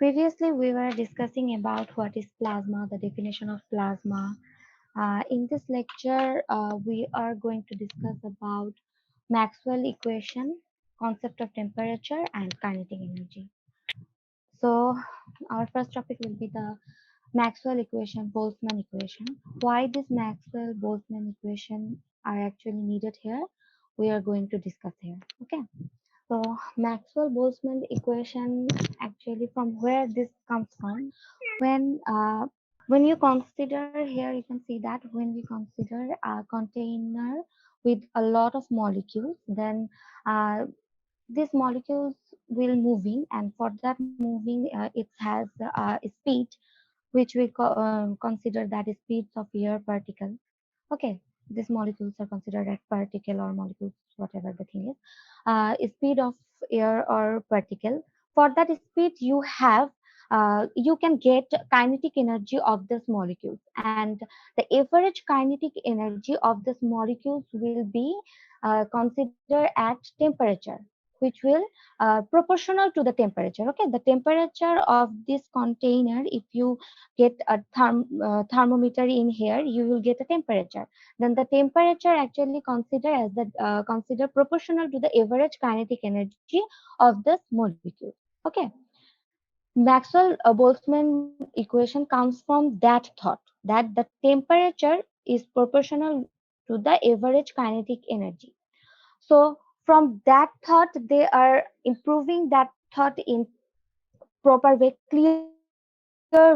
Previously, we were discussing about what is plasma, the definition of plasma. In this lecture, we are going to discuss about Maxwell equation, concept of temperature, and kinetic energy. So, our first topic will be the Maxwell equation, Boltzmann equation. Why this Maxwell-Boltzmann equation are actually needed here? We are going to discuss here. Okay. So Maxwell-Boltzmann equation, actually from where this comes from, when uh, when you consider here, you can see that when we consider a container with a lot of molecules, then these molecules will moving, and for that moving, it has a speed which we consider that is speeds of air particle. Okay, these molecules are considered as particle or molecules, whatever the thing is. Speed of air or particle. For that speed, you can get kinetic energy of this molecules, and the average kinetic energy of this molecules will be considered at temperature, which will proportional to the temperature. Okay, the temperature of this container, if you get a thermometer in here, you will get a temperature. Then the temperature actually consider proportional to the average kinetic energy of this molecule. Okay, Maxwell Boltzmann equation comes from that thought that the temperature is proportional to the average kinetic energy. So from that thought, they are improving that thought in proper way, clear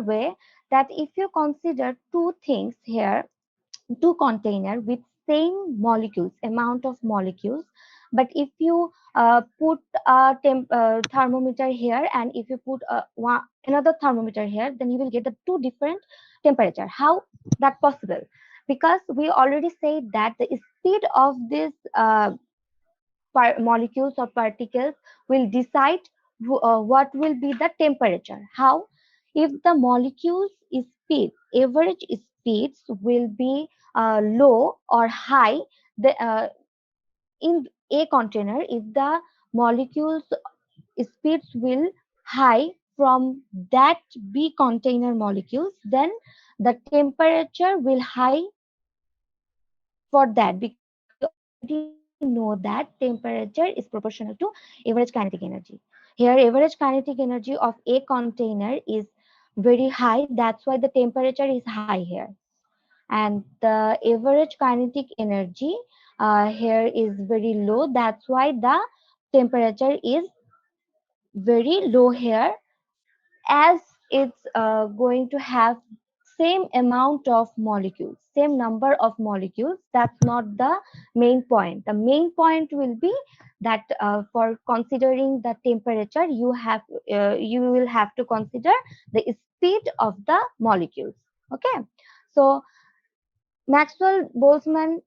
way, that if you consider two things here, two container with same molecules, amount of molecules, but if you put a thermometer here, and if you put another thermometer here, then you will get the two different temperature. How that possible? Because we already said that the speed of this molecules or particles will decide what will be the temperature. How? If the molecules speed, average speeds will be low or high, in a container, if the molecules speeds will high from that B container molecules, then the temperature will high for that, because we already know that temperature is proportional to average kinetic energy. Here, average kinetic energy of a container is very high. That's why the temperature is high here. And the average kinetic energy here is very low. That's why the temperature is very low here, as it's going to have same amount of molecules, same number of molecules. That's not the main point. The main point will be that for considering the temperature, you will have to consider the speed of the molecules. Okay, so Maxwell Boltzmann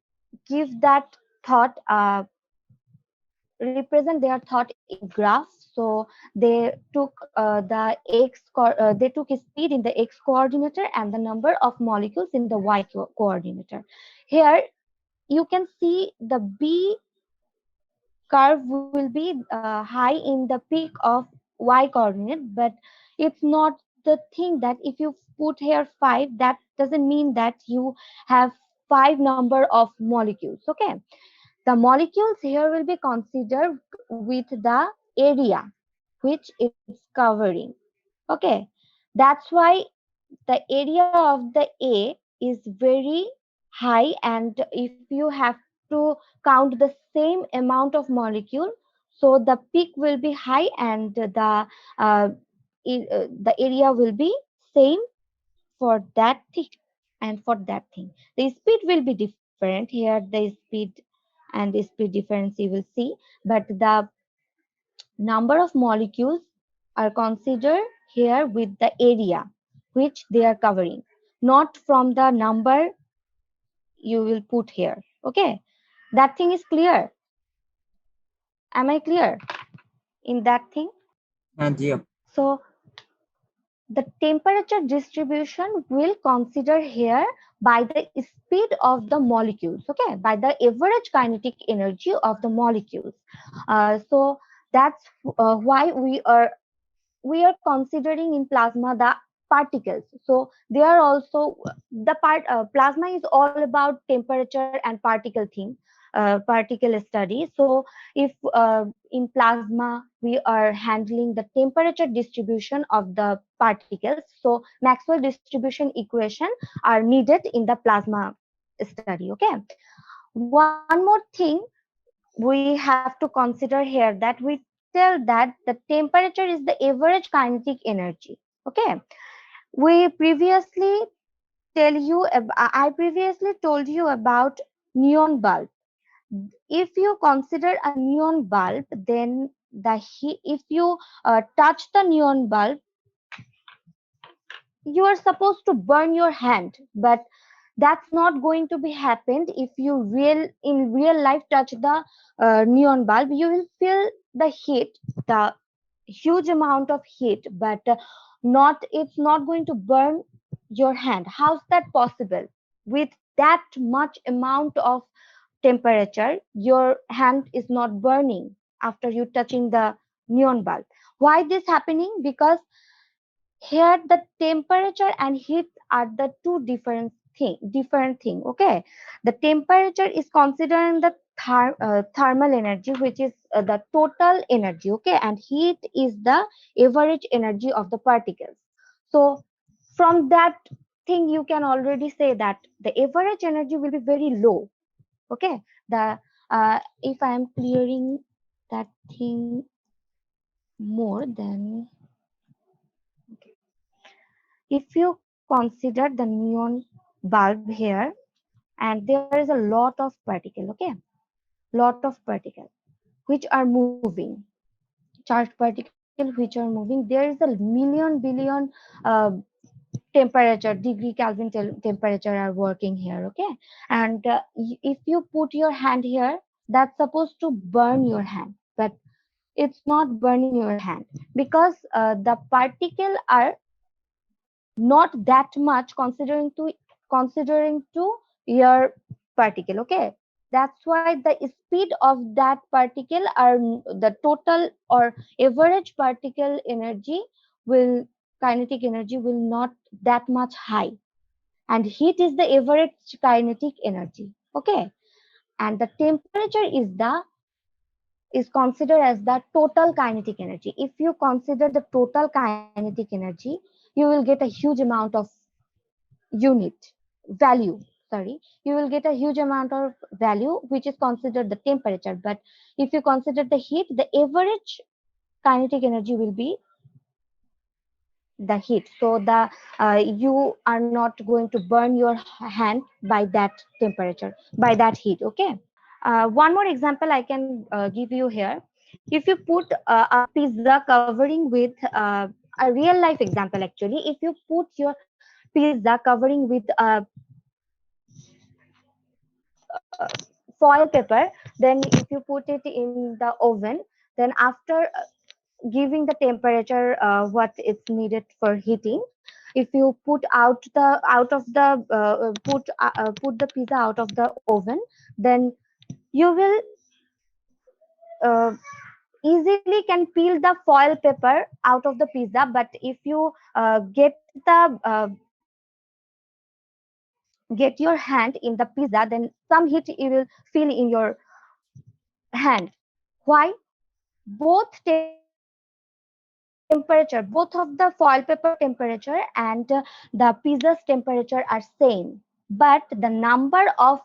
give that thought, represent their thought in graph. So they took they took speed in the x coordinator and the number of molecules in the y coordinator. Here you can see the B curve will be high in the peak of y coordinate, but it's not the thing that if you put here 5, that doesn't mean that you have 5 number of molecules. Okay, the molecules here will be considered with the area which it's covering. Okay, that's why the area of the A is very high, and if you have to count the same amount of molecule, so the peak will be high, and the area will be same for that thing and for that thing. The speed will be different here. The speed and the speed difference you will see, but the number of molecules are considered here with the area which they are covering, not from the number you will put here. Okay, that thing is clear. Am I clear in that thing? हाँ जी अब So the temperature distribution will consider here by the speed of the molecules. Okay, by the average kinetic energy of the molecules. So that's why we are we are considering in plasma the particles. So they are also the plasma is all about temperature and particle thing, particle study. So if in plasma we are handling the temperature distribution of the particles, so Maxwell distribution equation are needed in the plasma study. Okay, one more thing we have to consider here, that we tell that the temperature is the average kinetic energy. Okay, we previously I previously told you about neon bulb. If you consider a neon bulb, then the heat, if you touch the neon bulb, you are supposed to burn your hand, but that's not going to be happened. If you real in real life touch the neon bulb, you will feel the heat, the huge amount of heat, but not it's not going to burn your hand. How's that possible? With that much amount of temperature, your hand is not burning after you touching the neon bulb. Why this happening? Because here the temperature and heat are the two different thing. Okay, the temperature is considering the thermal energy, which is the total energy. Okay, and heat is the average energy of the particles. So from that thing you can already say that the average energy will be very low. Okay, the if I am clearing that thing more, then if you consider the neon bulb here, and there is a lot of particle, okay, lot of particle which are moving, charged particle which are moving, there is a million billion uh, temperature, degree Kelvin temperature are working here. Okay, and if you put your hand here, that's supposed to burn your hand, but it's not burning your hand, because the particle are not that much considering to your particle. Okay, that's why the speed of that particle are the total or average particle energy will kinetic energy will not that much high, and heat is the average kinetic energy. Okay, and the temperature is considered as the total kinetic energy. If you consider the total kinetic energy, you will get a huge amount of unit value. Sorry, you will get a huge amount of value which is considered the temperature. But if you consider the heat, the average kinetic energy will be the heat. So the you are not going to burn your hand by that temperature, by that heat. Okay, one more example I can give you here. If you put a pizza covering with a real life example, actually, if you put your pizza covering with a foil paper, then if you put it in the oven, then after giving the temperature what is needed for heating, if you put out of the put the pizza out of the oven, then you will uh, easily can peel the foil paper out of the pizza. But if you get your hand in the pizza, then some heat you will feel in your hand. Why? Both temperature, both of the foil paper temperature and the pizza's temperature are same, but the number of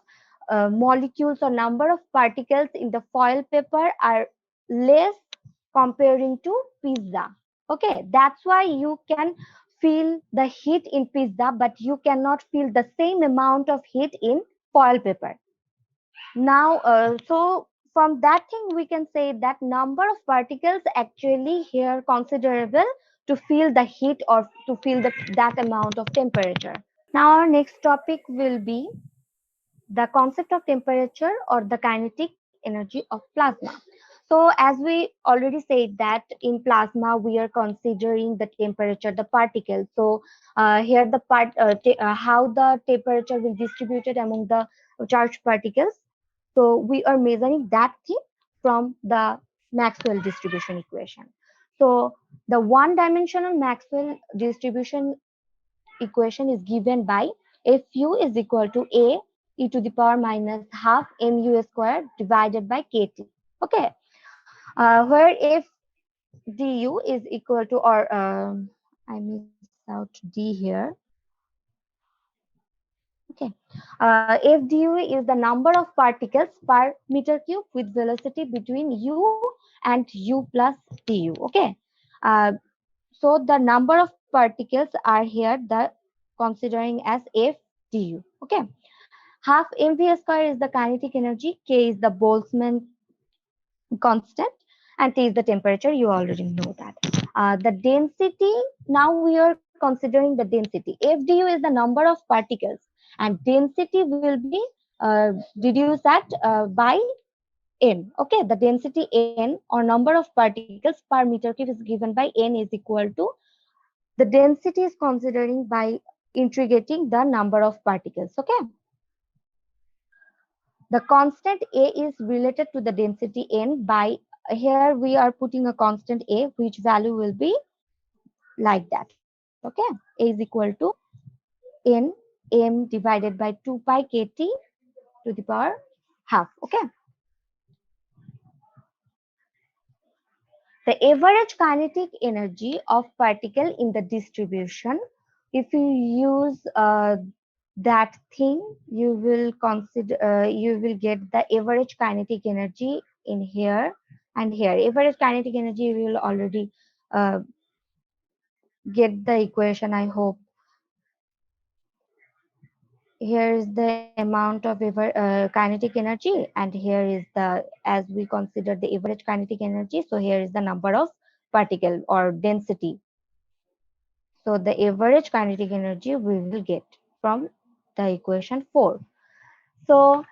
molecules or number of particles in the foil paper are less comparing to pizza. Okay, that's why you can feel the heat in pizza, but you cannot feel the same amount of heat in foil paper. Now, so from that thing, we can say that number of particles actually here considerable to feel the heat or to feel that amount of temperature. Now, our next topic will be the concept of temperature or the kinetic energy of plasma. So, as we already said that in plasma we are considering the temperature, the particles. So, here the how the temperature will distributed among the charged particles. So we are measuring that thing from the Maxwell distribution equation. So the one-dimensional Maxwell distribution equation is given by Fu is equal to A e to the power minus half mu square divided by kt. Okay, where if du is equal to, or I missed out d here. Okay, if du is the number of particles per meter cube with velocity between u and u plus du. Okay, uh, so the number of particles are here the considering as f du. Okay, half mv square is the kinetic energy, k is the Boltzmann constant, and T is the temperature. You already know that. The density, now we are considering the density. FDU is the number of particles, and density will be reduced at by n. Okay, the density n or number of particles per meter cube is given by n is equal to the density is considering by integrating the number of particles. Okay. The constant A is related to the density N by, here we are putting a constant A, which value will be like that. Okay. A is equal to N M divided by 2 pi kt to the power half. Okay. The average kinetic energy of particle in the distribution, if you use that thing, you will consider, you will get the average kinetic energy in here and here. Average kinetic energy, you will already uh, get the equation, I hope. Here is the amount of kinetic energy, and here is the, as we consider the average kinetic energy, so here is the number of particle or density. So the average kinetic energy we will get from the equation 4. So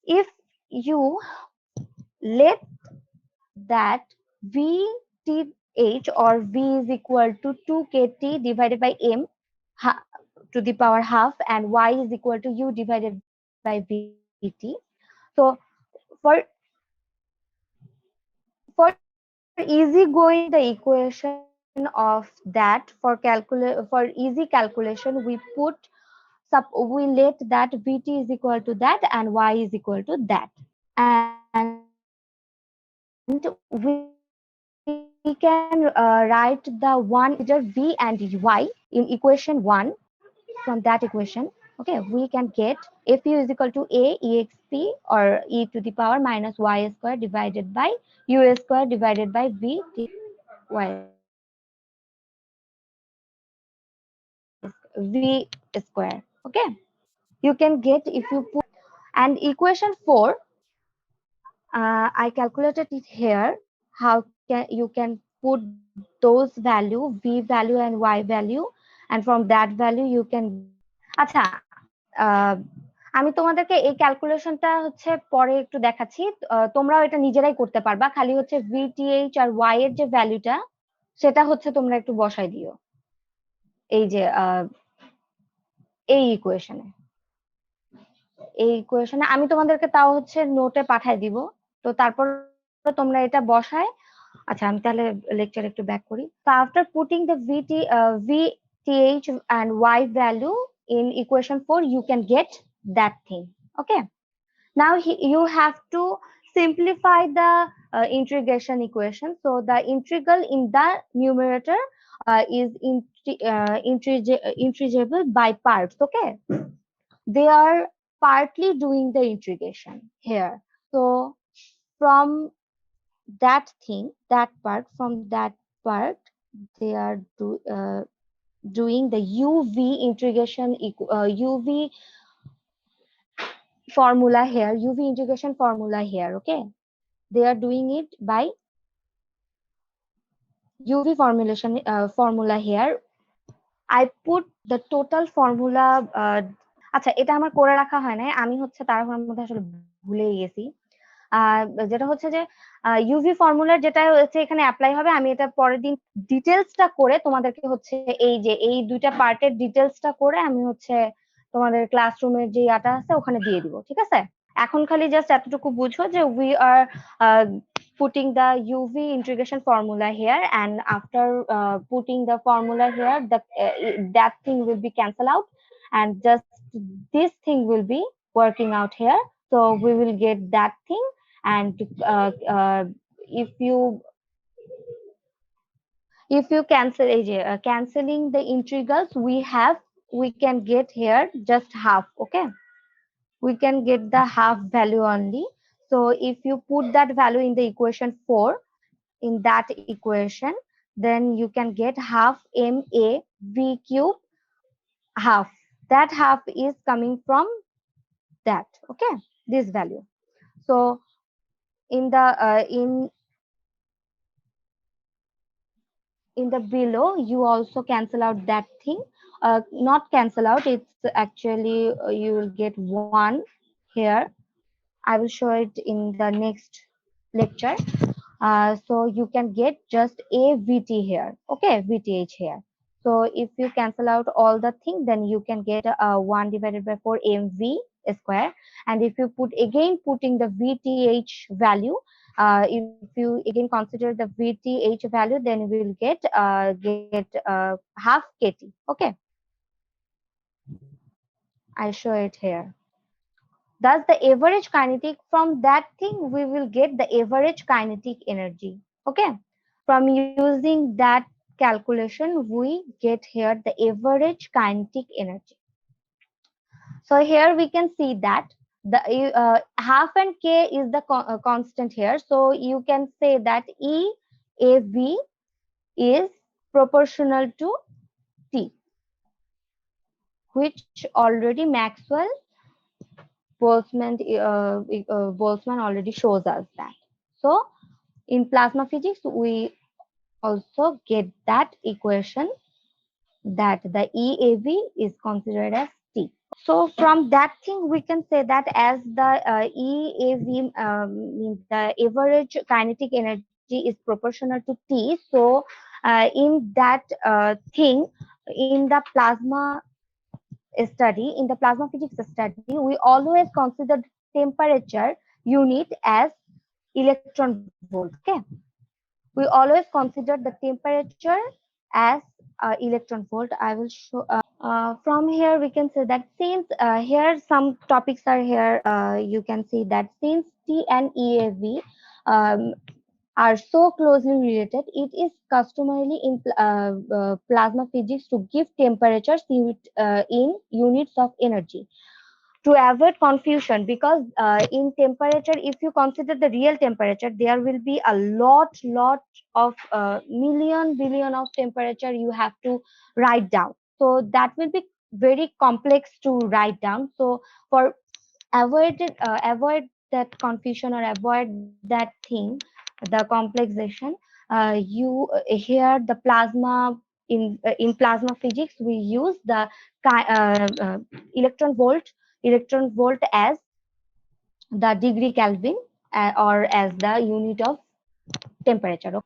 if you let that VTH or V is equal to 2 kT divided by M to the power half, and Y is equal to U divided by VT. So for easy going the equation of that, for easy calculation, we put we let that Vt is equal to that and Y is equal to that, and we can write the one integer V and Y in equation 1. From that equation, okay, we can get Fu is equal to A exp or e to the power minus y square divided by u square divided by v t y v square. Okay, you can get if you put, and equation 4, I calculated it here. How can you can put those value, v value and y value, and from that value you can. আচ্ছা, আমি তোমাদেরকে এই ক্যালকুলেশনটা হচ্ছে পরে একটু দেখাচ্ছি, তোমরাও এটা নিজেরাই করতে পারবা, খালি হচ্ছে ভিটিএইচ আর ওয়াই এর যে ভ্যালুটা সেটা হচ্ছে তোমরা একটু বসাই দিও এই যে এই ইকুয়েশনে। আমি তোমাদেরকে তাও হচ্ছে নোটে পাঠায় দিব, তো তারপর তোমরা এটা বসায়। আচ্ছা, আমি তাহলে লেকচার একটু ব্যাক করি। So after putting the VTH and Y value in equation 4, you can get that thing. Okay. Now you have to simplify the integration equation. So the integral in the numerator is integrable by parts. Okay. They are partly doing the integration here. So from that thing, that part, from that part, they are doing the UV integration, UV formula here, UV integration formula here. Okay, they are doing it by UV formulation formula here. I put the total formula. আচ্ছা, এটা আমার করে রাখা হয় নাই, আমি হচ্ছে তাড়াহুড়োর মধ্যে আসলে ভুলেই গেছি। যেটা হচ্ছে যে ইউভি ফর্মুলার যেটা হচ্ছে এখানে অ্যাপ্লাই হবে, আমি এটা পরের দিন ডিটেলসটা করে তোমাদেরকে হচ্ছে এই যে এই দুইটা পার্টের ডিটেলসটা করে আমি হচ্ছে তোমাদের ক্লাসরুমের যে ইয়াটা আছে ওখানে দিয়ে দিব, ঠিক আছে? এখন খালি জাস্ট এতটুকু বুঝো যে we are putting the UV integration formula here, and after putting the formula here, that thing will be cancelled out, and just this thing will be working out here. So we will get that thing, and if you canceling the integrals, we can get here just half. Okay, we can get the half value only. So if you put that value in the equation 4, in that equation, then you can get half ma v cube half. That half is coming from that. Okay, this value. So in the in the below, you also cancel out that thing. Not cancel out, it's actually you will get 1 here. I will show it in the next lecture. So you can get just a VT here. Okay, VTH here. So if you cancel out all the thing, then you can get 1 divided by 4 mv square. And if you putting the VTH value, if you again consider the VTH value, then we will get half KT. Okay, I show it here. Thus, the average kinetic, from that thing, we will get the average kinetic energy. Okay. From using that calculation, we get here the average kinetic energy. So here we can see that the half and K is the constant here. So you can say that EAV is proportional to T, which already Boltzmann already shows us that. So in plasma physics, we also get that equation that the EAV is considered as T. So from that thing, we can say that as the EAV means the average kinetic energy is proportional to T. So in that thing, in the plasma physics study, we always consider temperature unit as electron volt. Okay, we always consider the temperature as electron volt. I will show. From here, we can say that since here some topics are here, you can see that since T and EAV um, are so closely related, it is customarily in plasma physics to give temperatures in units of energy to avoid confusion, because in temperature, if you consider the real temperature, there will be a lot of million billion of temperature you have to write down. So that will be very complex to write down. So for avoid that confusion or avoid that thing, the complexation, you here the plasma in plasma physics, we use the electron volt as the degree Kelvin, or as the unit of temperature.